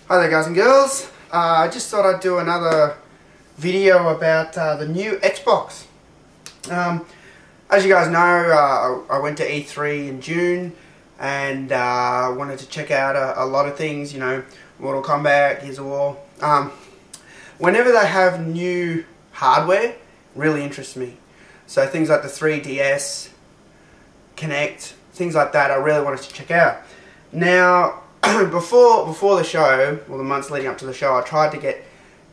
Hi there guys and girls, I just thought I'd do another video about the new Xbox. As you guys know, I went to E3 in June and wanted to check out a lot of things, you know, Mortal Kombat, Gears of War. Whenever they have new hardware, really interests me. So things like the 3DS, Kinect, things like that, I really wanted to check out. Now, before the show, or the months leading up to the show, I tried to get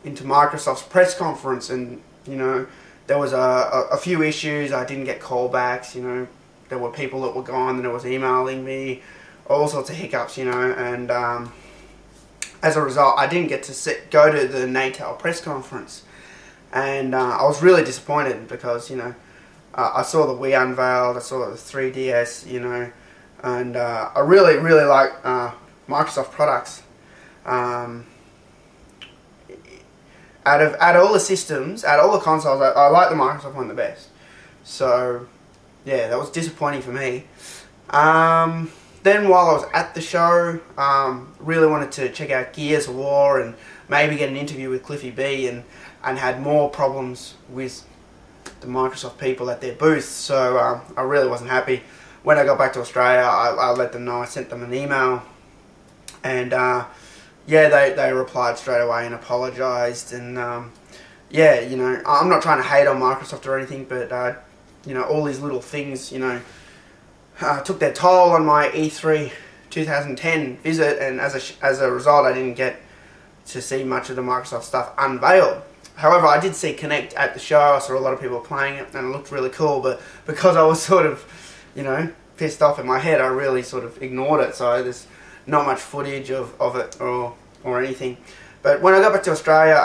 into Microsoft's press conference, and you know, there was a few issues. I didn't get callbacks. You know, there were people that were gone, and it was emailing me, all sorts of hiccups. You know, and as a result, I didn't get to go to the Natal press conference, and I was really disappointed because you know, I saw the Wii unveiled, I saw the 3DS, you know, and I really like Microsoft products. Out of all the systems, out of all the consoles, I like the Microsoft one the best. So yeah, that was disappointing for me. Then while I was at the show, really wanted to check out Gears of War and maybe get an interview with Cliffy B, and had more problems with the Microsoft people at their booth, so I really wasn't happy. When I got back to Australia, I let them know, I sent them an email, and yeah, they replied straight away and apologised, and yeah, you know, I'm not trying to hate on Microsoft or anything, but you know, all these little things, you know, took their toll on my E3 2010 visit, and as a result, I didn't get to see much of the Microsoft stuff unveiled. However, I did see Kinect at the show. I saw a lot of people playing it, and it looked really cool, but because I was sort of, you know, pissed off in my head, I really sort of ignored it, so there's not much footage of it or anything. But when I got back to Australia,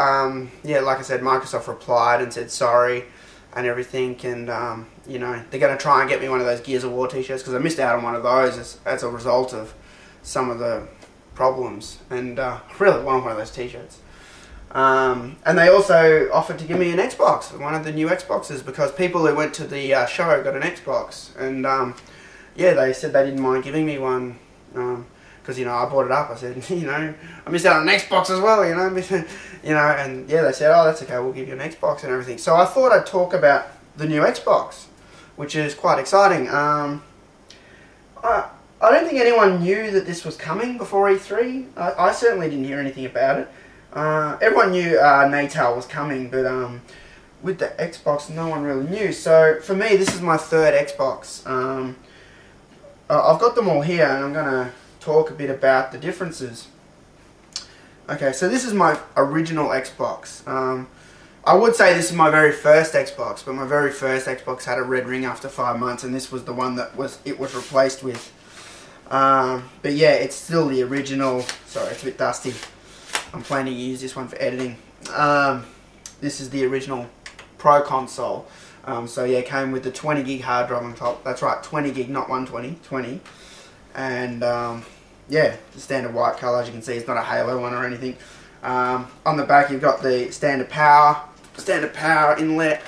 yeah, like I said, Microsoft replied and said sorry and everything, and you know, they're going to try and get me one of those Gears of War t-shirts, because I missed out on one of those as a result of some of the problems, and I really want one of those t-shirts. And they also offered to give me an Xbox, one of the new Xboxes, because people who went to the show got an Xbox, and yeah, they said they didn't mind giving me one, because you know, I brought it up. I said, you know, I missed out on an Xbox as well, you know, you know, and yeah, they said, oh, that's okay, we'll give you an Xbox and everything. So I thought I'd talk about the new Xbox, which is quite exciting. I don't think anyone knew that this was coming before E3. I certainly didn't hear anything about it. Everyone knew Natal was coming, but with the Xbox, no one really knew. So for me, this is my third Xbox. I've got them all here, and I'm going to talk a bit about the differences. Okay, so this is my original Xbox. I would say this is my very first Xbox, but my very first Xbox had a red ring after 5 months, and this was the one that it was replaced with. But yeah, it's still the original. Sorry, it's a bit dusty. I'm planning to use this one for editing. This is the original Pro console. So yeah, it came with the 20 gig hard drive on top. That's right, 20 gig, not 120, 20. And yeah, the standard white colour, as you can see, it's not a Halo one or anything. On the back, you've got the standard power inlet,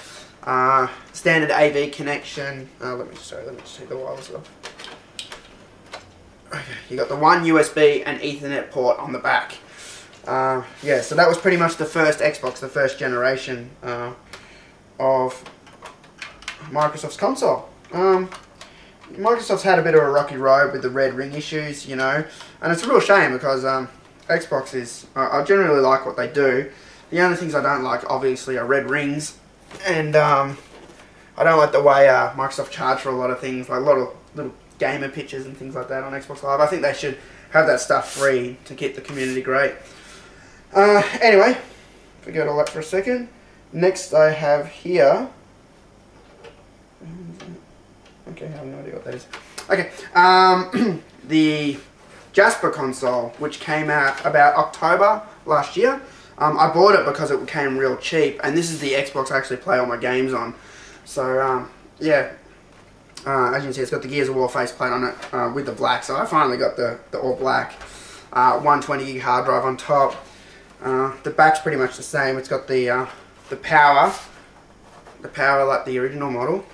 standard AV connection. Let me just take the wireless off. Okay, you got the one USB and Ethernet port on the back. Yeah, so that was pretty much the first Xbox, the first generation of Microsoft's console. Microsoft's had a bit of a rocky road with the red ring issues, you know, and it's a real shame, because Xbox is, I generally like what they do. The only things I don't like, obviously, are red rings, and I don't like the way Microsoft charge for a lot of things, like a lot of little gamer pictures and things like that on Xbox Live. I think they should have that stuff free to keep the community great. Anyway, forget all that for a second. Next I have here, okay, I have no idea what that is. Okay, the Jasper console, which came out about October last year. I bought it because it came real cheap, and this is the Xbox I actually play all my games on. So yeah, as you can see, it's got the Gears of War faceplate on it with the black, so I finally got the all black. 120 gig hard drive on top. The back's pretty much the same. It's got the power like the original model.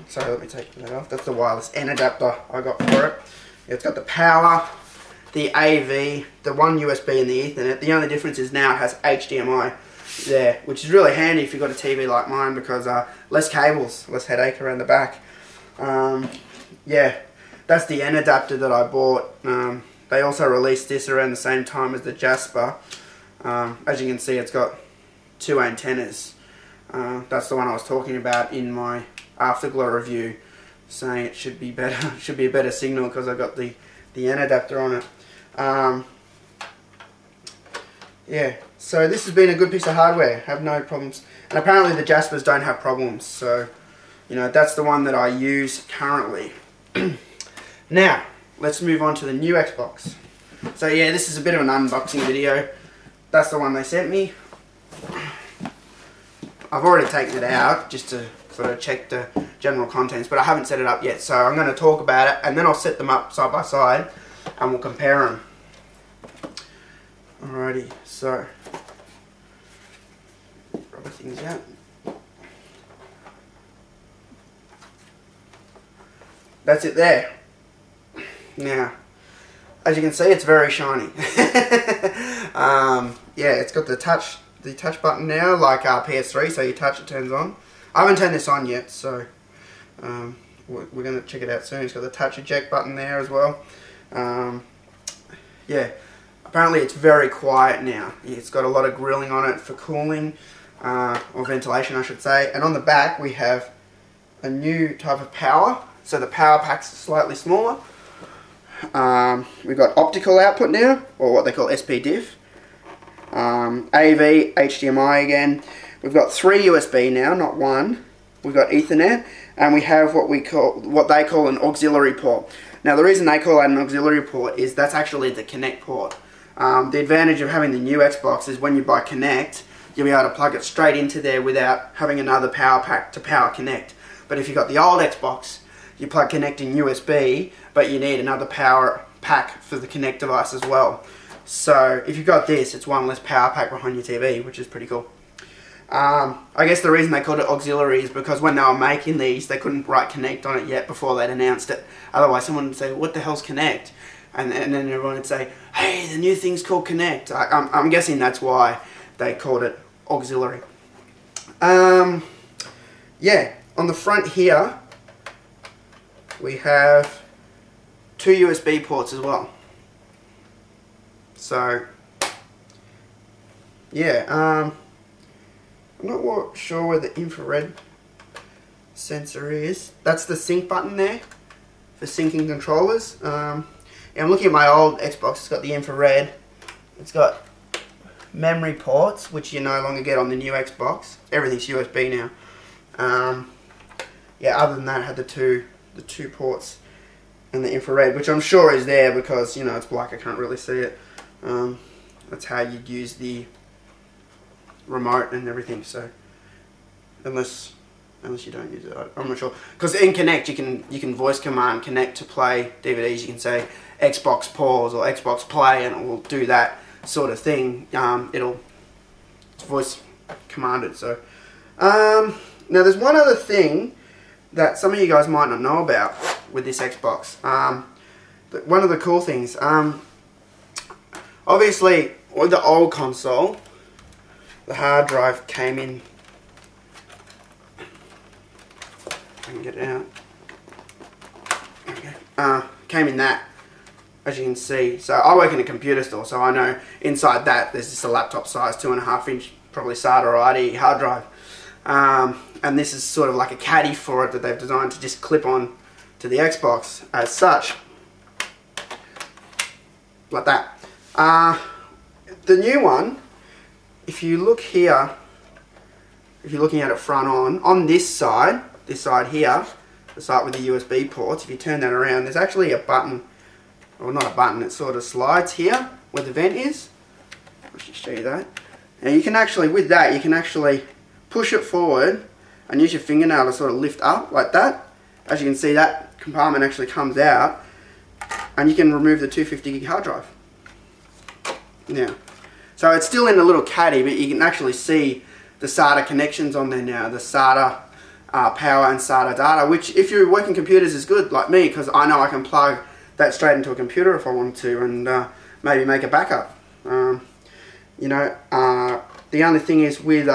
Sorry, let me take that off. That's the wireless N adapter I got for it. It's got the power, the AV, the one USB and the Ethernet. The only difference is now it has HDMI there, which is really handy if you've got a TV like mine, because less cables, less headache around the back. Yeah, that's the N adapter that I bought. They also released this around the same time as the Jasper. As you can see, it's got 2 antennas. That's the one I was talking about in my Afterglow review, saying it should be better, should be a better signal because I got the N adapter on it. Yeah, so this has been a good piece of hardware. Have no problems, and apparently the Jaspers don't have problems. So, you know, that's the one that I use currently. Now, let's move on to the new Xbox. So yeah, this is a bit of an unboxing video. That's the one they sent me. I've already taken it out just to sort of check the general contents, but I haven't set it up yet. So I'm going to talk about it, and then I'll set them up side by side, and we'll compare them. Alrighty, so rubber things out. That's it there. Now, as you can see, it's very shiny. Yeah, it's got the touch button now, like PS3. So you touch, it turns on. I haven't turned this on yet, so we're going to check it out soon. It's got the touch eject button there as well. Yeah, apparently it's very quiet now. It's got a lot of grilling on it for cooling, or ventilation, I should say. And on the back, we have a new type of power. So the power pack's slightly smaller. We've got optical output now, or what they call SPDIF. AV, HDMI again. We've got 3 USB now, not 1. We've got Ethernet, and we have what they call an auxiliary port. Now the reason they call that an auxiliary port is that's actually the Connect port. The advantage of having the new Xbox is when you buy Connect, you'll be able to plug it straight into there without having another power pack to power Connect. But if you've got the old Xbox, you plug Connect in USB, but you need another power pack for the Connect device as well. So if you've got this, it's one less power pack behind your TV, which is pretty cool. I guess the reason they called it auxiliary is because when they were making these, they couldn't write Connect on it yet before they'd announced it. Otherwise someone would say, what the hell's Connect? And then everyone would say, hey, the new thing's called Connect. I'm guessing that's why they called it auxiliary. Yeah, on the front here, we have 2 USB ports as well. So, yeah, I'm not sure where the infrared sensor is. That's the sync button there for syncing controllers. Yeah, I'm looking at my old Xbox. It's got the infrared. It's got memory ports, which you no longer get on the new Xbox. Everything's USB now. Yeah, other than that, it had the two ports and the infrared, which I'm sure is there because, you know, it's black, I can't really see it. That's how you'd use the remote and everything, so unless you don't use it, I'm not sure. Because in Connect you can voice command Connect to play DVDs. You can say Xbox pause or Xbox play, and it will do that sort of thing. It's voice commanded. So now there's one other thing that some of you guys might not know about with this Xbox. One of the cool things, obviously with the old console, the hard drive came in. I can get it out. Okay. Came in that, as you can see. So I work in a computer store, so I know inside that there's just a laptop size 2.5 inch, probably SATA or RD hard drive. And this is sort of like a caddy for it that they've designed to just clip on to the Xbox as such. Like that. The new one, if you look here, if you're looking at it front on this side here, the side with the USB ports, if you turn that around, there's actually a button, or not a button, it sort of slides here where the vent is. I'll just show you that. Now you can actually, with that, you can actually push it forward and use your fingernail to sort of lift up like that. As you can see, that compartment actually comes out, and you can remove the 250 gig hard drive. Now, so it's still in a little caddy, but you can actually see the SATA connections on there now, the SATA power and SATA data, which if you're working computers is good, like me, because I know I can plug that straight into a computer if I wanted to, and maybe make a backup. You know, the only thing is with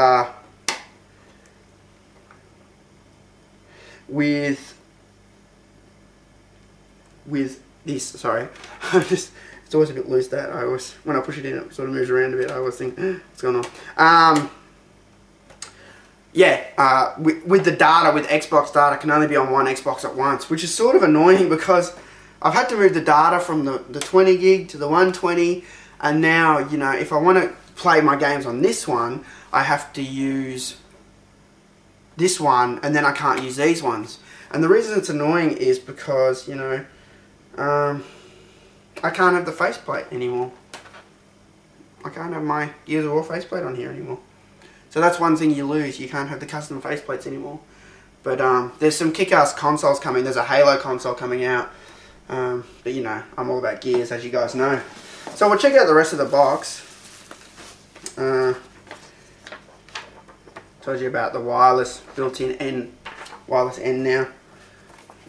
this, sorry, it's always a bit loose, that I always, when I push it in, it sort of moves around a bit. I always think, what's going on? Yeah, with the data, with Xbox data, can only be on one Xbox at once, which is sort of annoying because I've had to move the data from the 20 gig to the 120, and now, you know, if I want to play my games on this one, I have to use this one, and then I can't use these ones. And the reason it's annoying is because, you know, I can't have the faceplate anymore. I can't have my Gears of War faceplate on here anymore. So that's one thing you lose. You can't have the custom faceplates anymore. But there's some kick-ass consoles coming. There's a Halo console coming out. But you know, I'm all about Gears, as you guys know. So we'll check out the rest of the box. Told you about the wireless built-in end, wireless end now.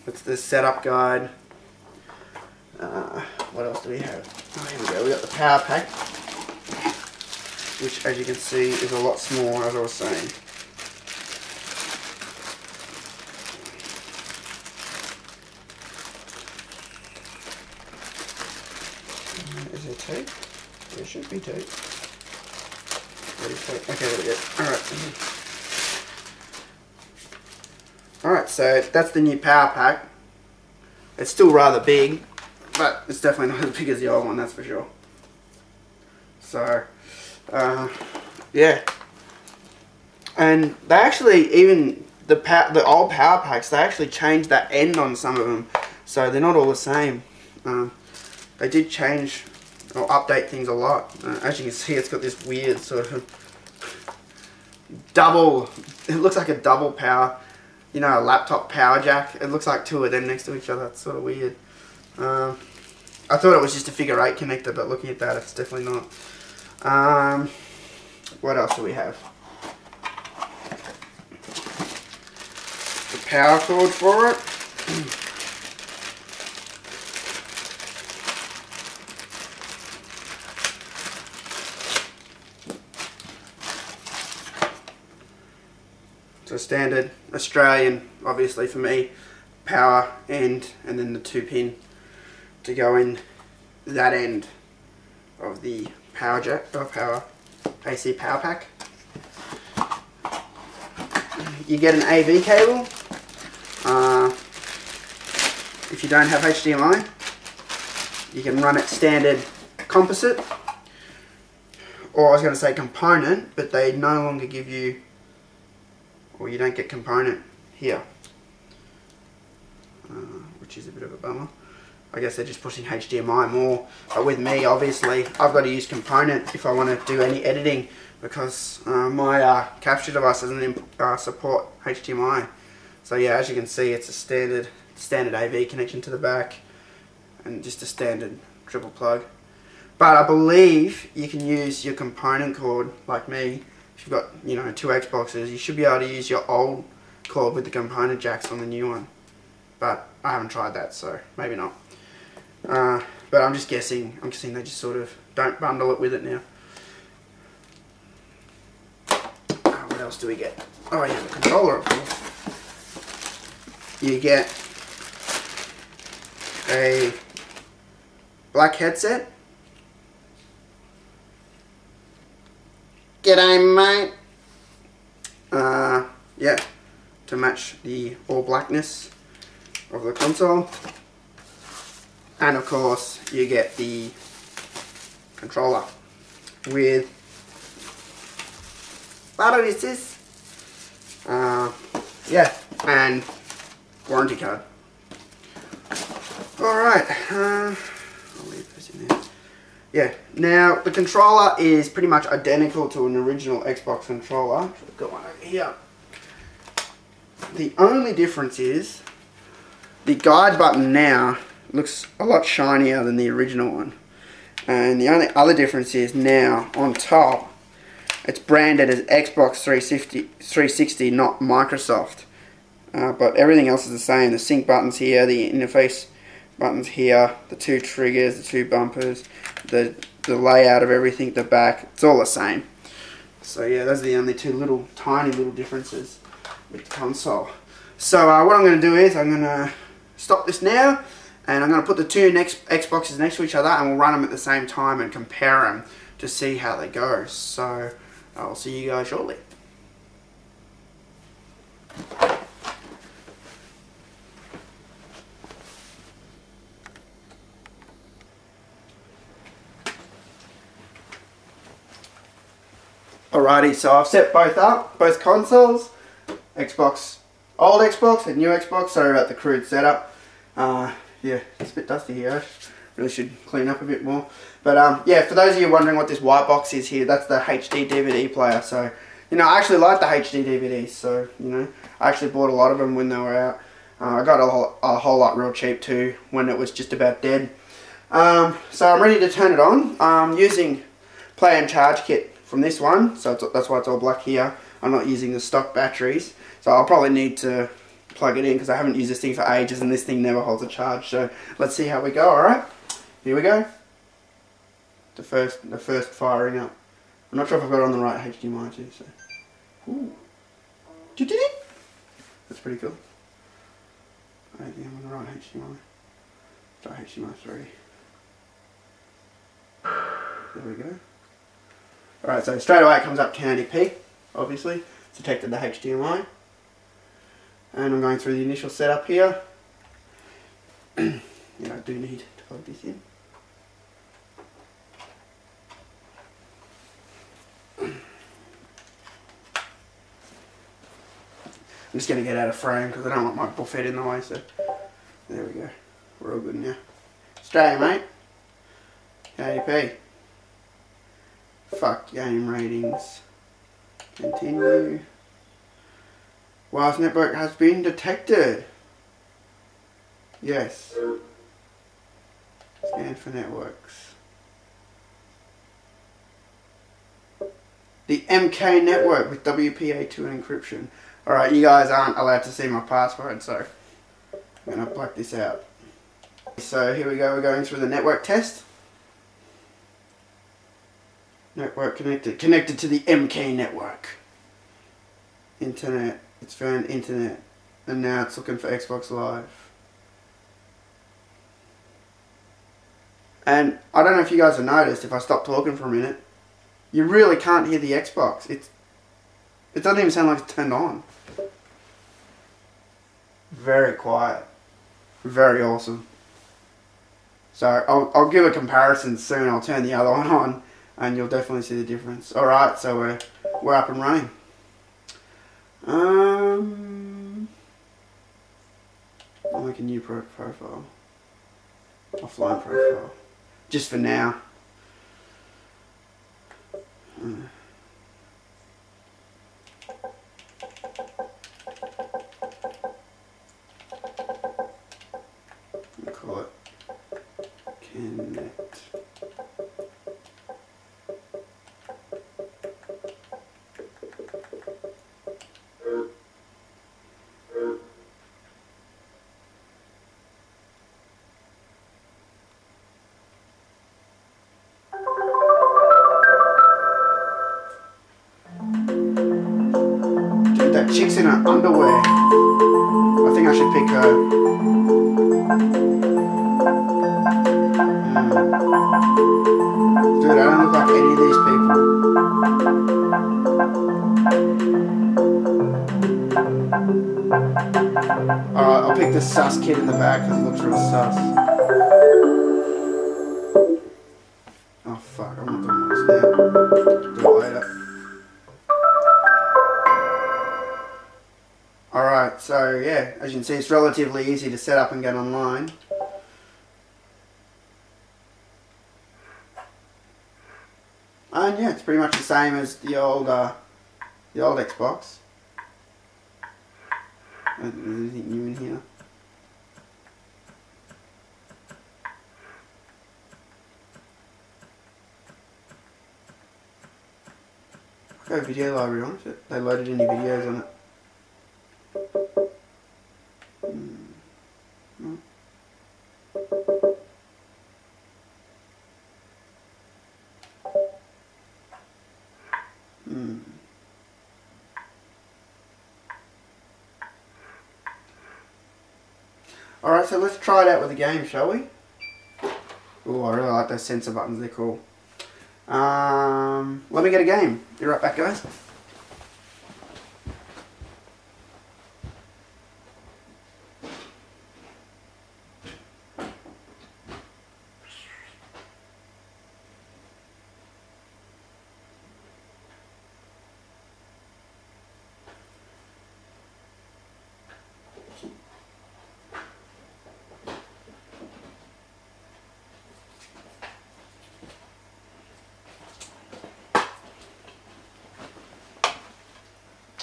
It's the setup guide. What else do we have? Oh, here we go. We got the power pack, which, as you can see, is a lot smaller, as I was saying. Is there tape? There should be tape. Okay, there we go. Alright. Alright, so that's the new power pack. It's still rather big, but it's definitely not as big as the old one, that's for sure. So, yeah. And they actually, even the old power packs, they actually changed that end on some of them, so they're not all the same. They did change or update things a lot. As you can see, it's got this weird sort of double, it looks like a double power, you know, a laptop power jack. It looks like two of them next to each other. It's sort of weird. I thought it was just a figure 8 connector, but looking at that, it's definitely not. What else do we have? The power cord for it. So standard Australian, obviously for me, power end, and then the 2-pin to go in that end of the power jack, or power AC power pack. You get an AV cable. If you don't have HDMI, you can run it standard composite, or I was going to say component, but they no longer give you, or you don't get component here, which is a bit of a bummer. I guess they're just pushing HDMI more, but with me, obviously, I've got to use component if I want to do any editing, because my capture device doesn't support HDMI. So yeah, as you can see, it's a standard AV connection to the back, and just a standard triple plug. But I believe you can use your component cord, like me. If you've got, you know, 2 Xboxes, you should be able to use your old cord with the component jacks on the new one. But I haven't tried that, so maybe not. But I'm just guessing. I'm guessing they just sort of don't bundle it with it now. What else do we get? Oh yeah, the controller, of course. You get a black headset. G'day, mate. Yeah, to match the all blackness of the console. And of course, you get the controller with battery assist. Yeah, and warranty card. Alright, I'll leave this in there. Yeah, now the controller is pretty much identical to an original Xbox controller. I've got one over here. The only difference is the guide button now looks a lot shinier than the original one. And the only other difference is now on top it's branded as Xbox 360, not Microsoft. But everything else is the same. The sync buttons here, the interface, buttons here, the 2 triggers, the 2 bumpers, the layout of everything, the back, it's all the same. So yeah, those are the only 2 tiny little differences with the console. So what I'm going to do is I'm going to stop this now, and I'm going to put the 2 Xboxes next to each other, and we'll run them at the same time and compare them to see how they go. So I'll see you guys shortly. Alrighty, so I've set both up, both consoles, Xbox, old Xbox and new Xbox. Sorry about the crude setup. Yeah, it's a bit dusty here. Really should clean up a bit more. But yeah, for those of you wondering what this white box is here, that's the HD DVD player. So, you know, I actually like the HD DVDs. So, you know, I actually bought a lot of them when they were out. I got a whole lot real cheap too when it was just about dead. So I'm ready to turn it on. I'm using Play and Charge Kit from this one, so that's why it's all black here. I'm not using the stock batteries, so I'll probably need to plug it in because I haven't used this thing for ages and this thing never holds a charge. So let's see how we go. Alright, here we go. The first firing up. I'm not sure if I've got it on the right HDMI too, so. Ooh. That's pretty cool. I don't think I'm on the right HDMI. Try HDMI 3. There we go. Alright, so straight away it comes up 1080p, obviously. It's detected the HDMI. And I'm going through the initial setup here. Yeah, I do need to plug this in. I'm just going to get out of frame because I don't want my buffet in the way, so there we go. We're all good now. Australia, mate. 1080p. Fuck game ratings. Continue. Wireless network has been detected. Yes. Scan for networks. The MK network with WPA2 encryption. Alright, you guys aren't allowed to see my password, so I'm going to black this out. So here we go, we're going through the network test. Network connected. Connected to the MK network. Internet. It's found internet. And now it's looking for Xbox Live. And I don't know if you guys have noticed, if I stop talking for a minute, you really can't hear the Xbox. It doesn't even sound like it's turned on. Very quiet. Very awesome. So I'll give a comparison soon. I'll turn the other one on and you'll definitely see the difference. Alright, so we're up and running. I'll make a new profile. Offline profile. Just for now. I'll call it Connect. Dude, that chick's in her underwear. I think I should pick her. Dude, I don't look like any of these people. Alright, I'll pick the sus kid in the back because it looks real sus. Oh fuck, I'm not doing this now. Do it later. Alright, so yeah, as you can see it's relatively easy to set up and get online. And yeah, it's pretty much the same as the old Xbox. I don't think there's anything new in here. I've got a video library on it. They loaded any videos on it. No. Alright, so let's try it out with a game, shall we? Oh, I really like those sensor buttons, they're cool. Let me get a game. Be right back, guys.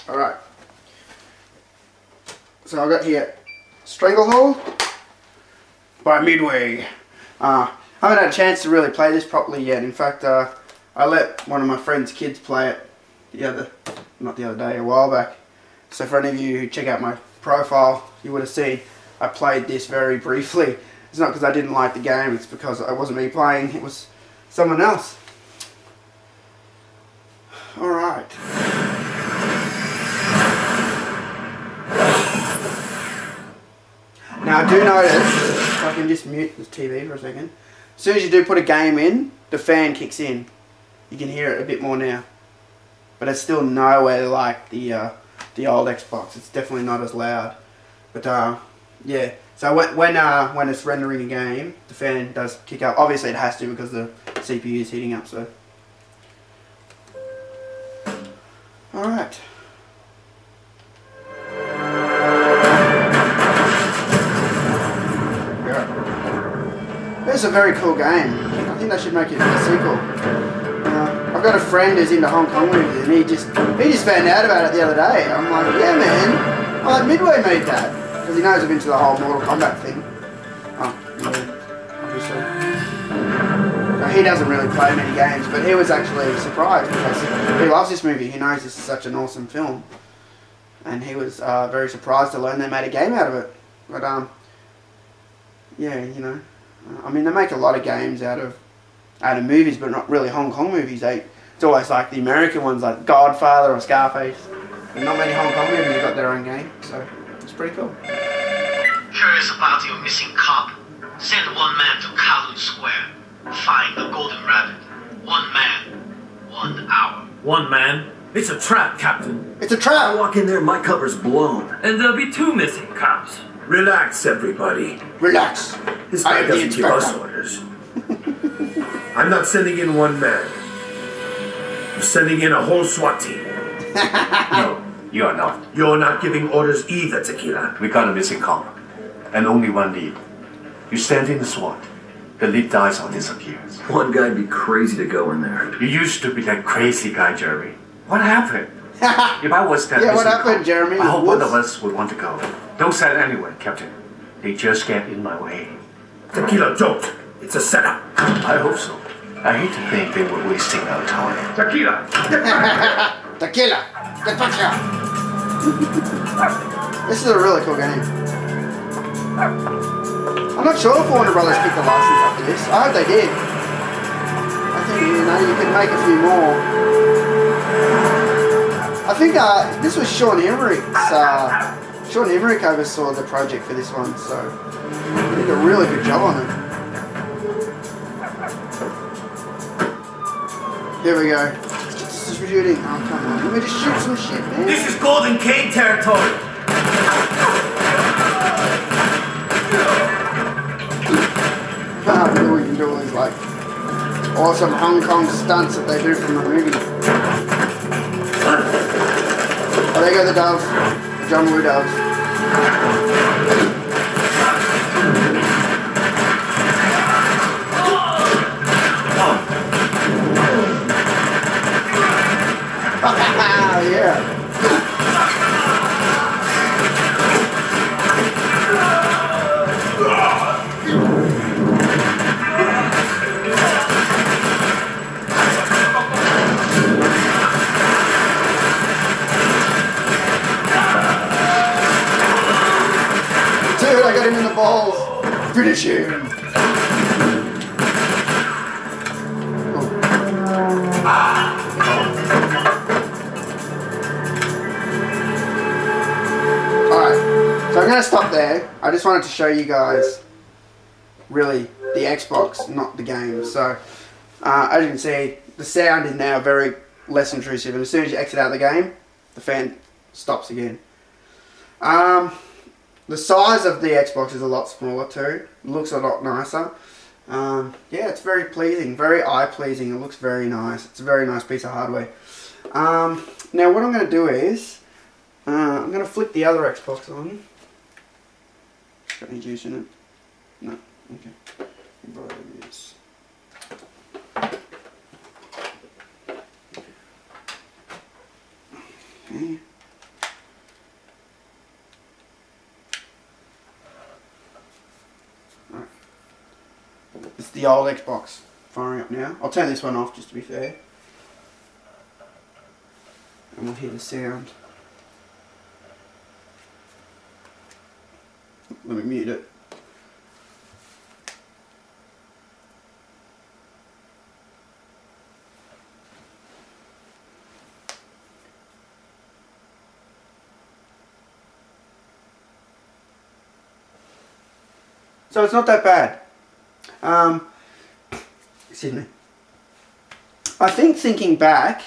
Alright, so I've got here Stranglehold by Midway. I haven't had a chance to really play this properly yet. In fact, I let one of my friend's kids play it not the other day, a while back. So for any of you who check out my profile, you would have seen I played this very briefly. It's not because I didn't like the game, it's because it wasn't me playing, it was someone else. Alright. Now I do notice, if I can just mute the TV for a second, as soon as you do put a game in, the fan kicks in. You can hear it a bit more now. But it's still nowhere like the old Xbox. It's definitely not as loud. But yeah, so when it's rendering a game, the fan does kick up. Obviously it has to because the CPU is heating up, so. Alright. It's a very cool game. I think they should make it a sequel. I've got a friend who's into Hong Kong movies, and he just found out about it the other day. I'm like, yeah, man. Like Midway made that because he knows I'm into the whole Mortal Kombat thing. Oh, yeah, obviously. He doesn't really play many games, but he was actually surprised because he loves this movie. He knows this is such an awesome film, and he was very surprised to learn they made a game out of it. But yeah, you know. I mean, they make a lot of games out of movies, but not really Hong Kong movies. It's always like the American ones, like Godfather or Scarface. And not many Hong Kong movies have got their own game, so it's pretty cool. Curious about your missing cop? Send one man to Kowloon Square. Find the Golden Rabbit. 1 man, 1 hour. 1 man? It's a trap, Captain. It's a trap! I walk in there, my cover's blown. And there'll be 2 missing cops. Relax, everybody. Relax. This guy doesn't give us orders. I'm not sending in 1 man. I'm sending in a whole SWAT team. No, you are not. You're not giving orders either, Tequila. We got a missing cop, and only 1 lead. You send in the SWAT. The lead dies or disappears. 1 guy'd be crazy to go in there. You used to be that crazy guy, Jeremy. What happened? If I was that yeah, what missing happened, cop, Jeremy? I hope one of us would want to go. Don't send anyone, Captain. They just get in my way. Tequila, don't. It's a setup. I hope so. I hate to think they were wasting our time. Tequila, get back. Tequila, get back here. This is a really cool game. I'm not sure if Warner Brothers picked the license after this. I hope they did. I think, you know, you could make a few more. I think this was Sean Emmerich's. Sean Emmerich oversaw the project for this one, so he did a really good job on it. Here we go. Just shooting. Oh, come on. Let me just shoot some shit, man. This is Golden K territory. Then we can do all these like awesome Hong Kong stunts that they do from the movie. Oh, there go the doves. The John Woo doves. Yeah. Dude, I got him in the balls. Finish him. going to stop there. I just wanted to show you guys, really, the Xbox, not the game. So, as you can see, the sound is now very less intrusive. And as soon as you exit out of the game, the fan stops again. The size of the Xbox is a lot smaller too. It looks a lot nicer. Yeah, it's very pleasing, very eye-pleasing. It looks very nice. It's a very nice piece of hardware. Now what I'm going to do is, I'm going to flick the other Xbox on. Got any juice in it? No. Okay. Borrow this. Okay. Alright. It's the old Xbox firing up now. I'll turn this one off just to be fair. And we'll hear the sound. Let me mute it. So it's not that bad. Excuse me. I think thinking back,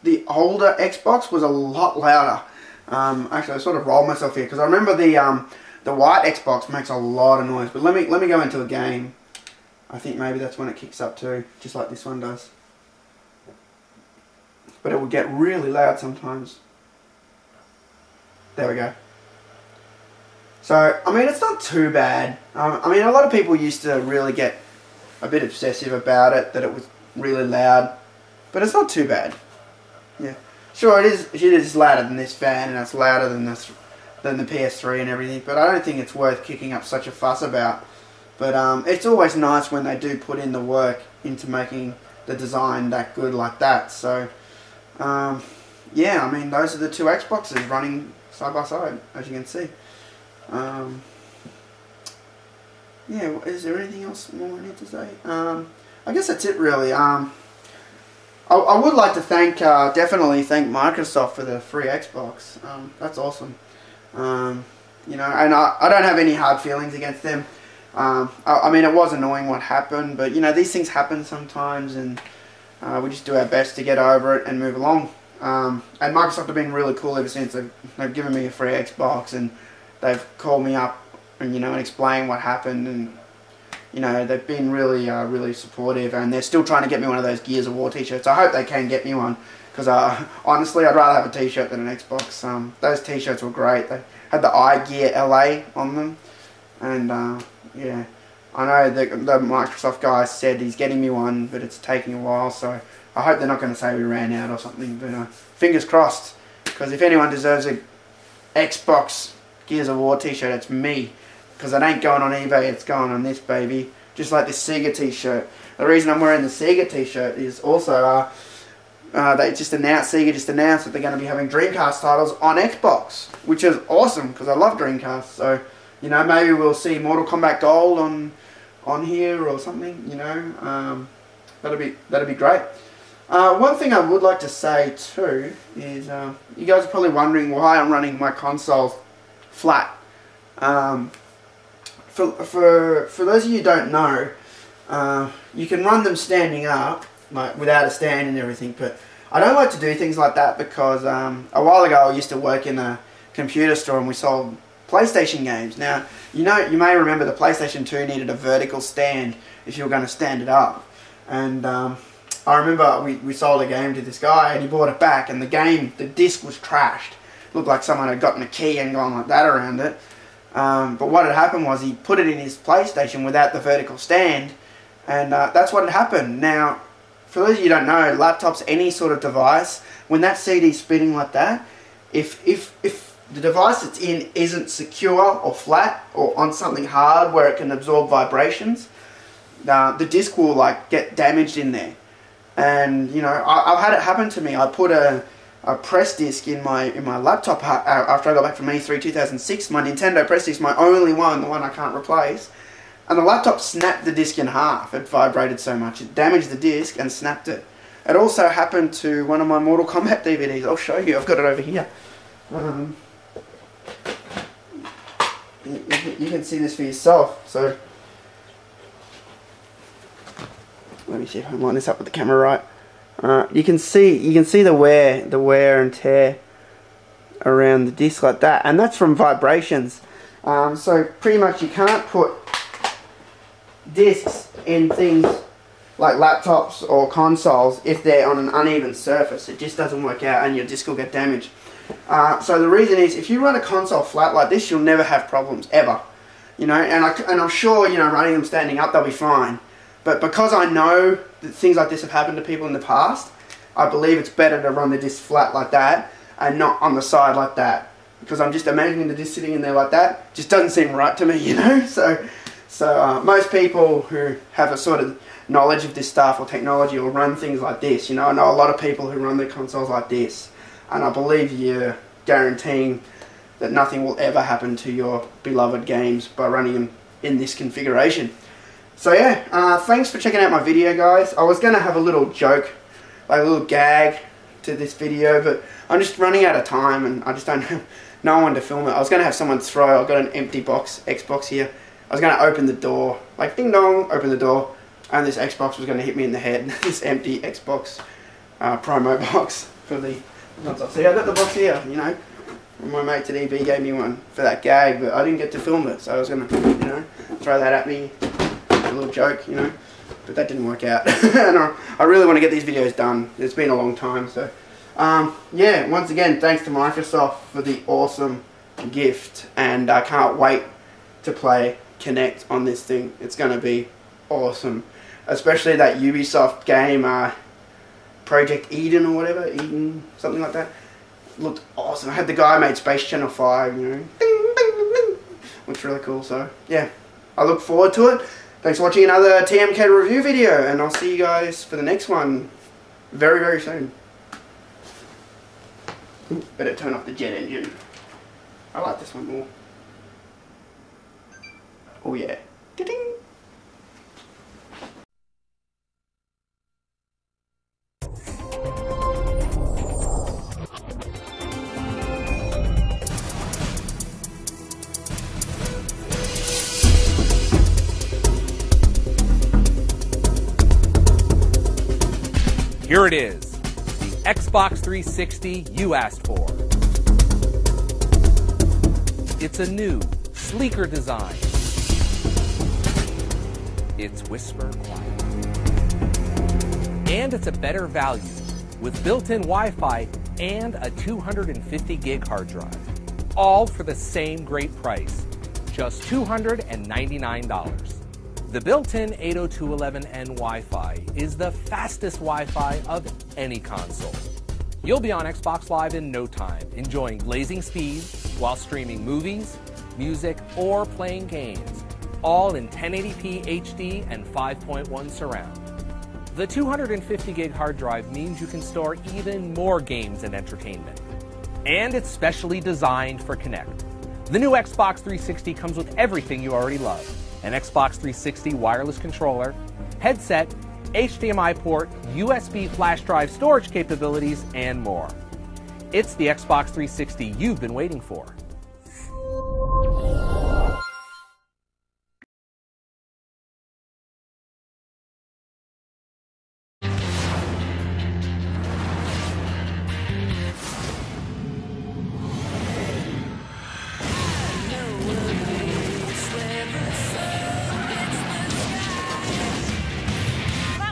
the older Xbox was a lot louder. Actually, I sort of rolled myself here because I remember the white Xbox makes a lot of noise. But let me go into a game. I think maybe that's when it kicks up too, just like this one does. But it will get really loud sometimes. There we go. So, I mean, it's not too bad. I mean, a lot of people used to really get a bit obsessive about it, that it was really loud. But it's not too bad. Yeah. Sure, it is louder than this fan, and it's louder than the PS3 and everything, but I don't think it's worth kicking up such a fuss about. But it's always nice when they do put in the work into making the design that good like that. So, yeah, I mean, those are the two Xboxes running side by side, as you can see. Yeah, is there anything else more I need to say? I guess that's it really. I would like to definitely thank Microsoft for the free Xbox. That's awesome. You know, and I don't have any hard feelings against them. I mean, it was annoying what happened, but you know, these things happen sometimes, and we just do our best to get over it and move along. And Microsoft have been really cool ever since. They've given me a free Xbox, and they've called me up and, you know, and explained what happened, and you know, they've been really really supportive, and they're still trying to get me one of those Gears of War t-shirts. I hope they can get me one, because honestly, I'd rather have a t-shirt than an Xbox. Those t-shirts were great. They had the iGear LA on them, and yeah, I know the Microsoft guy said he's getting me one, but it's taking a while, so I hope they're not going to say we ran out or something, but fingers crossed, because if anyone deserves a Xbox Gears of War t-shirt, it's me, because it ain't going on eBay, it's going on this baby, just like this Sega t-shirt. The reason I'm wearing the Sega t-shirt is also Sega just announced that they're going to be having Dreamcast titles on Xbox, which is awesome, because I love Dreamcast. So, you know, maybe we'll see Mortal Kombat Gold on here or something, you know. That'd be great. One thing I would like to say too is, you guys are probably wondering why I'm running my consoles flat. For those of you who don't know, you can run them standing up, like without a stand and everything, but I don't like to do things like that because a while ago I used to work in a computer store and we sold PlayStation games. Now, you may remember the PlayStation 2 needed a vertical stand if you were going to stand it up, and I remember we sold a game to this guy and he bought it back, and the disc was trashed. It looked like someone had gotten a key and gone like that around it. But what had happened was he put it in his PlayStation without the vertical stand, and that's what had happened. Now, for those of you who don't know, laptops, any sort of device, when that CD's spinning like that, if the device it's in isn't secure or flat or on something hard where it can absorb vibrations, the disc will like get damaged in there. And you know, I've had it happen to me. I put a press disc in my laptop after I got back from E3 2006. My Nintendo press disc, my only one, the one I can't replace. And the laptop snapped the disc in half. It vibrated so much. It damaged the disc and snapped it. It also happened to one of my Mortal Kombat DVDs. I'll show you. I've got it over here. you can see this for yourself. So let me see if I can line this up with the camera right. You can see the wear and tear around the disc like that, and that's from vibrations. So pretty much you can't put discs in things like laptops or consoles if they're on an uneven surface. It just doesn't work out, and your disc will get damaged. So the reason is, if you run a console flat like this, you'll never have problems ever. You know, and I'm sure, you know, running them standing up, they'll be fine. But because I know that things like this have happened to people in the past, I believe it's better to run the disc flat like that and not on the side like that. Because I'm just imagining the disc sitting in there like that. Just doesn't seem right to me, you know. So most people who have a sort of knowledge of this stuff or technology will run things like this. You know, I know a lot of people who run their consoles like this, and I believe you're guaranteeing that nothing will ever happen to your beloved games by running them in this configuration. So yeah, thanks for checking out my video, guys. I was going to have a little joke, like a little gag to this video, but I'm just running out of time and I just don't have no one to film it. I was going to have someone throw, I've got an empty box, Xbox here. I was going to open the door, like ding dong, open the door, and this Xbox was going to hit me in the head. This empty Xbox promo box for the console. See, I got the box here, you know. My mate at EB gave me one for that gag, but I didn't get to film it, so I was going to, you know, throw that at me. A little joke, you know. But that didn't work out. And I really want to get these videos done. It's been a long time, so. Yeah, once again, thanks to Microsoft for the awesome gift. And I can't wait to play Connect on this thing. It's going to be awesome. Especially that Ubisoft game, Project Eden or whatever, Eden, something like that. Looked awesome. I had the guy who made Space Channel 5, you know. Ding, ding, ding, ding. Looks really cool, so yeah. I look forward to it. Thanks for watching another TMK review video, and I'll see you guys for the next one very, very soon. Ooh, better turn off the jet engine. I like this one more. Oh yeah. Ding. Here it is, the Xbox 360 you asked for. It's a new, sleeker design. It's whisper quiet. And it's a better value with built-in Wi-Fi and a 250 gig hard drive. All for the same great price, just $299. The built-in 802.11n Wi-Fi is the fastest Wi-Fi of any console. You'll be on Xbox Live in no time, enjoying blazing speed while streaming movies, music, or playing games, all in 1080p HD and 5.1 surround. The 250 gig hard drive means you can store even more games and entertainment. And it's specially designed for Kinect. The new Xbox 360 comes with everything you already love. An Xbox 360 wireless controller, headset, HDMI port, USB flash drive storage capabilities, and more. It's the Xbox 360 you've been waiting for.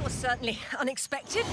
Certainly unexpected.